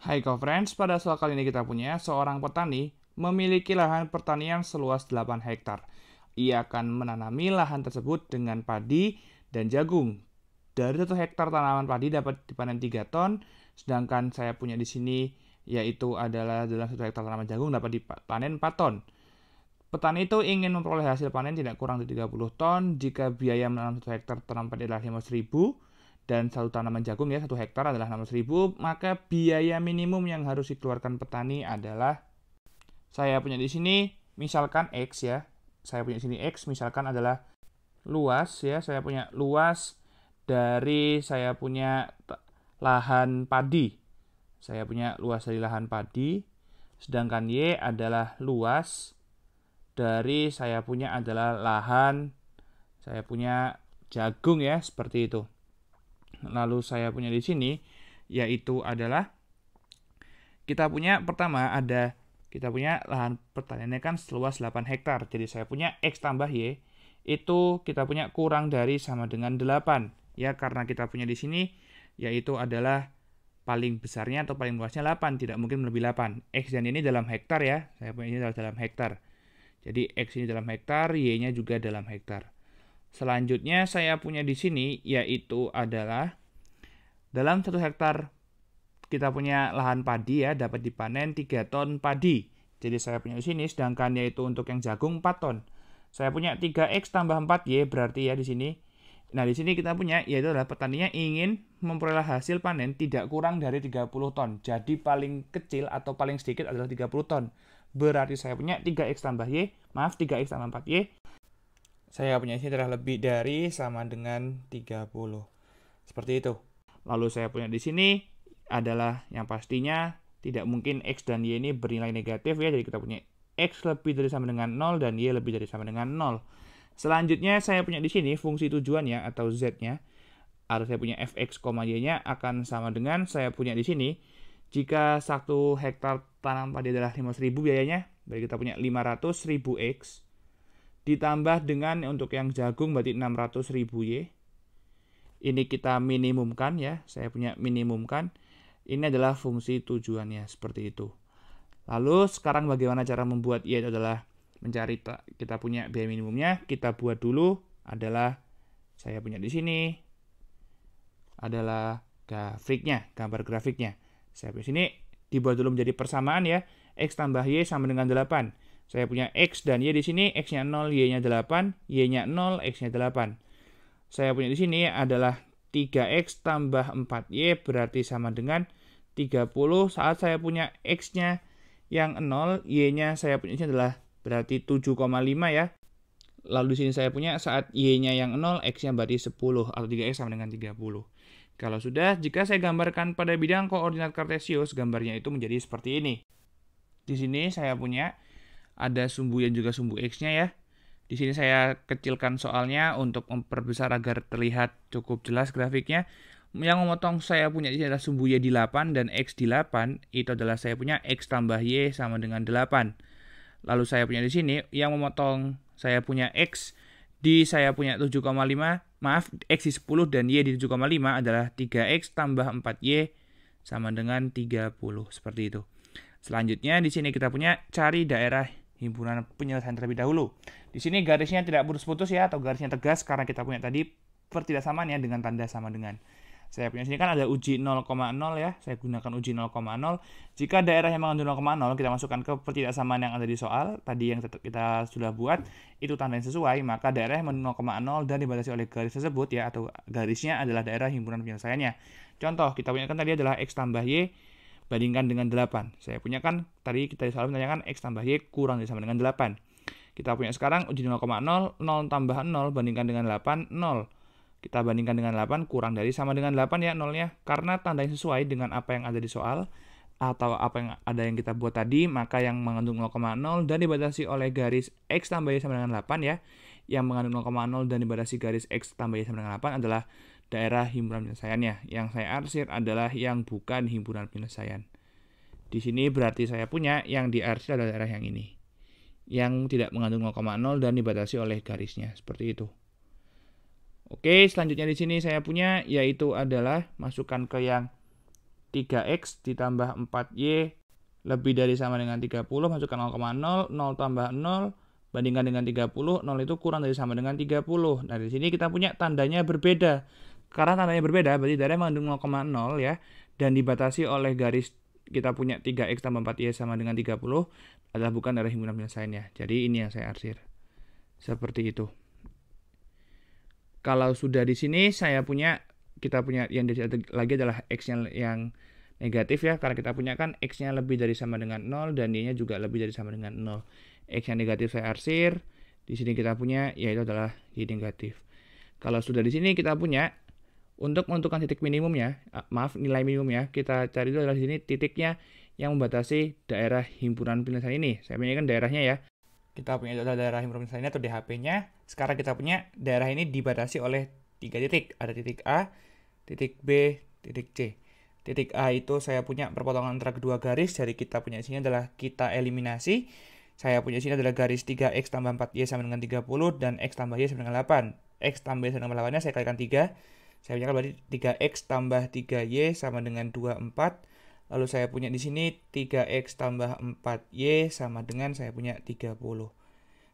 Hai co-friends, pada soal kali ini kita punya seorang petani memiliki lahan pertanian seluas 8 hektar. Ia akan menanami lahan tersebut dengan padi dan jagung. Dari 1 hektar tanaman padi dapat dipanen 3 ton, sedangkan saya punya di sini yaitu adalah dalam 1 hektar tanaman jagung dapat dipanen 4 ton. Petani itu ingin memperoleh hasil panen tidak kurang dari 30 ton jika biaya menanam 1 hektar tanaman padi adalah 500.000 dan 1 tanaman jagung ya 1 hektar adalah 600.000, maka biaya minimum yang harus dikeluarkan petani adalah saya punya di sini misalkan X ya. Saya punya di sini X misalkan adalah luas ya, saya punya luas dari saya punya lahan padi. Saya punya luas dari lahan padi, sedangkan Y adalah luas dari saya punya adalah lahan saya punya jagung ya, seperti itu. Lalu saya punya di sini yaitu adalah kita punya pertama ada kita punya lahan pertaniannya kan seluas 8 hektar. Jadi saya punya X tambah Y itu kita punya kurang dari sama dengan 8 ya, karena kita punya di sini yaitu adalah paling besarnya atau paling luasnya 8, tidak mungkin lebih 8. X dan Y ini dalam hektar ya. Saya punya ini dalam hektar. Jadi X ini dalam hektar, Y-nya juga dalam hektar. Selanjutnya saya punya di sini yaitu adalah dalam 1 hektar kita punya lahan padi ya, dapat dipanen 3 ton padi. Jadi saya punya di sini, sedangkan yaitu untuk yang jagung 4 ton. Saya punya 3X tambah 4Y berarti ya di sini. Nah, di sini kita punya yaitu adalah petaninya ingin memperoleh hasil panen tidak kurang dari 30 ton. Jadi paling kecil atau paling sedikit adalah 30 ton. Berarti saya punya 3X tambah Y, 3X tambah 4Y. Saya punya ini adalah lebih dari sama dengan 30. Seperti itu. Lalu saya punya di sini adalah yang pastinya tidak mungkin X dan Y ini bernilai negatif ya. Jadi kita punya X lebih dari sama dengan 0 dan Y lebih dari sama dengan 0. Selanjutnya saya punya di sini fungsi tujuannya atau Z-nya. Atau saya punya Fx, Y-nya akan sama dengan saya punya di sini. Jika 1 hektar tanam padi adalah 500.000 biayanya, berarti kita punya 500.000 X. Ditambah dengan untuk yang jagung berarti 600.000 Y. Ini kita minimumkan ya, saya punya minimumkan. Ini adalah fungsi tujuannya, seperti itu. Lalu sekarang bagaimana cara membuat Y adalah mencari kita punya biaya minimumnya. Kita buat dulu adalah saya punya di sini adalah grafiknya, gambar grafiknya. Saya punya sini dibuat dulu menjadi persamaan ya. X tambah Y sama dengan 8. Saya punya X dan Y di sini, X-nya 0, Y-nya 8, Y-nya 0, X-nya 8. Saya punya di sini adalah 3X tambah 4Y berarti sama dengan 30 saat saya punya X-nya yang 0, Y-nya saya punya di sini adalah berarti 7,5 ya. Lalu di sini saya punya saat Y-nya yang 0, X-nya berarti 10 atau 3X sama dengan 30. Kalau sudah, jika saya gambarkan pada bidang koordinat kartesius, gambarnya itu menjadi seperti ini. Di sini saya punya ada sumbu yang juga sumbu X-nya ya. Di sini saya kecilkan soalnya untuk memperbesar agar terlihat cukup jelas grafiknya. Yang memotong saya punya di sini adalah sumbu Y di 8 dan X di 8. Itu adalah saya punya X tambah Y sama dengan 8. Lalu saya punya di sini yang memotong saya punya X di saya punya 7,5. Maaf, X di 10 dan Y di 7,5 adalah 3X tambah 4Y sama dengan 30. Seperti itu. Selanjutnya di sini kita punya cari daerah himpunan penyelesaian terlebih dahulu. Di sini garisnya tidak putus-putus ya, atau garisnya tegas karena kita punya tadi pertidaksamaannya dengan tanda sama dengan. Saya punya sini kan ada uji 0,0 ya, saya gunakan uji 0,0. Jika daerah yang mengandung 0,0 kita masukkan ke pertidaksamaan yang ada di soal tadi yang kita sudah buat, itu tanda yang sesuai, maka daerah yang mengandung 0,0 dan dibatasi oleh garis tersebut ya, atau garisnya adalah daerah himpunan penyelesaiannya. Contoh, kita punya kan tadi adalah X tambah Y bandingkan dengan 8. Saya punya kan tadi kita di soal menanyakan X tambah Y kurang dari sama dengan 8. Kita punya sekarang uji 0,0, 0 tambah 0 bandingkan dengan 8, 0. Kita bandingkan dengan 8 kurang dari sama dengan 8 ya 0-nya. Karena tanda yang sesuai dengan apa yang ada di soal atau apa yang ada yang kita buat tadi, maka yang mengandung 0,0 dan dibatasi oleh garis X tambah Y sama dengan 8 ya. Yang mengandung 0,0 dan dibatasi garis X tambah Y sama dengan 8 adalah daerah himpunan penyelesaiannya. Yang saya arsir adalah yang bukan himpunan penyelesaian. Di sini berarti saya punya yang diarsir adalah daerah yang ini. Yang tidak mengandung 0,0 dan dibatasi oleh garisnya. Seperti itu. Oke, selanjutnya di sini saya punya yaitu adalah masukkan ke yang 3x ditambah 4y lebih dari sama dengan 30, masukkan 0,0, 0 tambah 0, bandingkan dengan 30, 0 itu kurang dari sama dengan 30. Nah, di sini kita punya tandanya berbeda. Karena tandanya berbeda, berarti daerah mengandung 0,0 ya, dan dibatasi oleh garis kita punya 3x tambah 4y sama dengan 30 adalah bukan daerah himpunan penyelesaiannya. Jadi ini yang saya arsir. Seperti itu. Kalau sudah di sini kita punya yang lagi adalah x yang negatif ya, karena kita punya kan x-nya lebih dari sama dengan 0 dan y-nya juga lebih dari sama dengan 0. X yang negatif saya arsir. Di sini kita punya yaitu adalah y negatif. Kalau sudah di sini kita punya untuk menentukan titik minimumnya, nilai minimumnya, kita cari dulu adalah di sini titiknya yang membatasi daerah himpunan penyelesaian ini. Saya punya kan daerahnya ya. Kita punya daerah himpunan penyelesaian atau DHP-nya. Sekarang kita punya daerah ini dibatasi oleh 3 titik. Ada titik A, titik B, titik C. Titik A itu saya punya perpotongan antara kedua garis. Jadi kita punya sini adalah kita eliminasi. Saya punya sini adalah garis 3x tambah 4y sama dengan 30 dan x tambah y sama dengan 8. X tambah y sama dengan 8-nya saya kalikan 3. Saya punya berarti 3x tambah 3y sama dengan 24. Lalu saya punya di sini 3x tambah 4y sama dengan saya punya 30.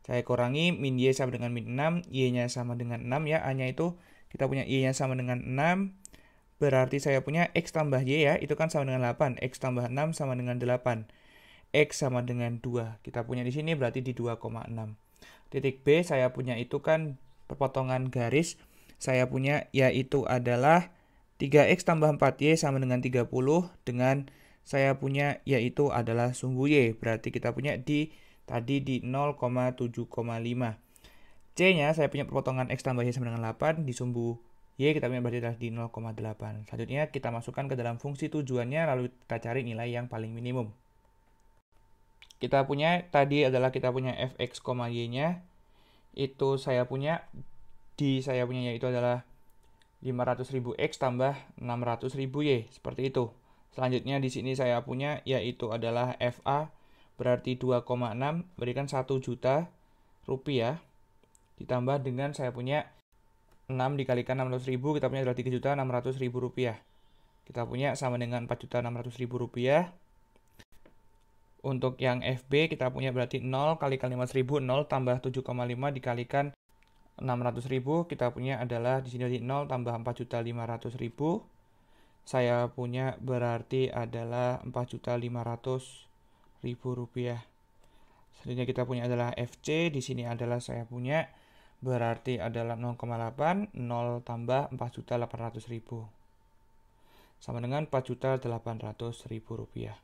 Saya kurangi min y sama dengan min 6, y-nya sama dengan 6 ya. A-nya itu kita punya y-nya sama dengan 6. Berarti saya punya x tambah y ya, itu kan sama dengan 8. X tambah 6 sama dengan 8. X sama dengan 2. Kita punya di sini berarti di 2,6. Titik B saya punya itu kan perpotongan garis. Saya punya yaitu adalah 3x tambah 4y sama dengan 30 dengan saya punya yaitu adalah sumbu y. Berarti kita punya tadi di 0,7,5. C-nya saya punya perpotongan x tambah y sama dengan 8. Di sumbu y kita punya berarti adalah di 0,8. Selanjutnya kita masukkan ke dalam fungsi tujuannya lalu kita cari nilai yang paling minimum. Kita punya tadi adalah kita punya fx, y-nya. Itu saya punya yaitu adalah 500.000 X tambah 600.000 Y. Seperti itu. Selanjutnya di sini saya punya yaitu adalah FA berarti 2,6 berikan 1 juta rupiah. Ditambah dengan saya punya 6 dikalikan 600.000 kita punya adalah 3.600.000 rupiah. Kita punya sama dengan 4.600.000 rupiah. Untuk yang FB kita punya berarti 0 kalikan 5.000, 0 tambah 7,5 dikalikan 600.000 kita punya adalah di sini 0 tambah 4.500.000. Saya punya berarti adalah 4.500.000 rupiah. Selanjutnya kita punya adalah FC, di sini adalah saya punya berarti adalah 0,8, 0 tambah 4.800.000 sama dengan 4.800.000 rupiah.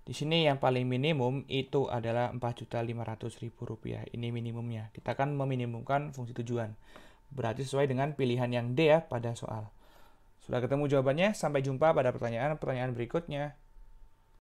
Di sini yang paling minimum itu adalah 4.500.000 rupiah. Ini minimumnya. Kita akan meminimumkan fungsi tujuan. Berarti sesuai dengan pilihan yang D ya pada soal. Sudah ketemu jawabannya? Sampai jumpa pada pertanyaan-pertanyaan berikutnya.